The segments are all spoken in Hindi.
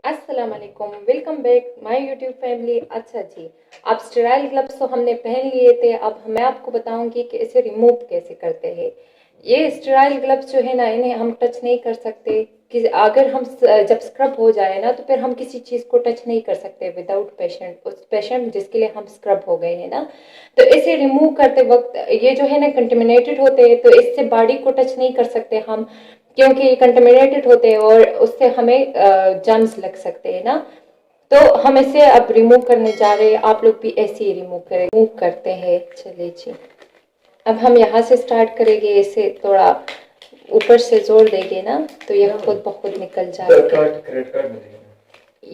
अस्सलाम वालेकुम, welcome back my YouTube family. अच्छा जी, अब स्टेराइल ग्लव्स तो हमने पहन लिए थे। अब मैं आपको बताऊंगी कि इसे रिमूव कैसे करते हैं। ये स्टेराइल ग्लव्स जो है ना, इन्हें हम टच नहीं कर सकते कि अगर हम जब स्क्रब हो जाए ना तो फिर हम किसी चीज़ को टच नहीं कर सकते विदाउट पेशेंट, उस पेशेंट जिसके लिए हम स्क्रब हो गए हैं ना। तो इसे रिमूव करते वक्त ये जो है ना कंटेमिनेटेड होते हैं, तो इससे बॉडी को टच नहीं कर सकते हम, क्योंकि ये कंटेमिनेटेड होते हैं और उससे हमें जर्म्स लग सकते हैं ना। तो हम इसे अब रिमूव करने जा रहे हैं। आप लोग भी ऐसे ही रिमूव करते हैं। चलिए जी, अब हम यहाँ से स्टार्ट करेंगे। इसे थोड़ा ऊपर से जोर देंगे ना तो ये खुद ब खुद निकल जाएगा।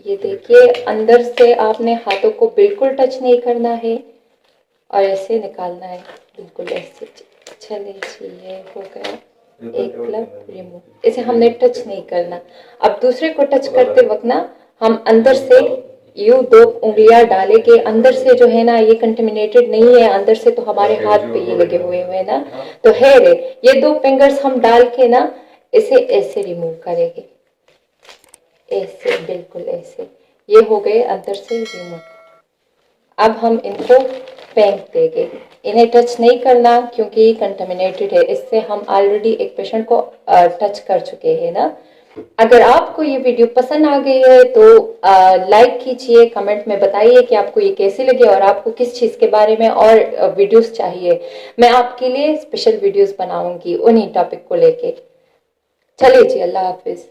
ये देखिए, अंदर से आपने हाथों को बिल्कुल टच नहीं करना है और ऐसे निकालना है, बिल्कुल ऐसे। चलिए जी, ये हो गया एक ग्लव रिमूव। इसे हमने टच नहीं करना। अब दूसरे को टच करते वक्त ना हम अंदर से यूं दो उंगलियां डाले के अंदर से जो है ना, ये कंटेमिनेटेड नहीं है अंदर से, तो हमारे हाथ पे ये लगे हुए हुए ना तो है रे। ये दो फिंगर्स हम डाल के ना इसे ऐसे रिमूव करेंगे, ऐसे, बिल्कुल ऐसे। ये हो गए अंदर से रिमूव। अब हम इनको फेंक देंगे। इन्हें टच नहीं करना क्योंकि ये कंटेमिनेटेड है। इससे हम ऑलरेडी एक पेशेंट को टच कर चुके हैं ना। अगर आपको ये वीडियो पसंद आ गई है तो लाइक कीजिए, कमेंट में बताइए कि आपको ये कैसे लगे और आपको किस चीज़ के बारे में और वीडियोस चाहिए। मैं आपके लिए स्पेशल वीडियोस बनाऊंगी उन्हीं टॉपिक को लेके। चलिए जी, अल्लाह हाफिज।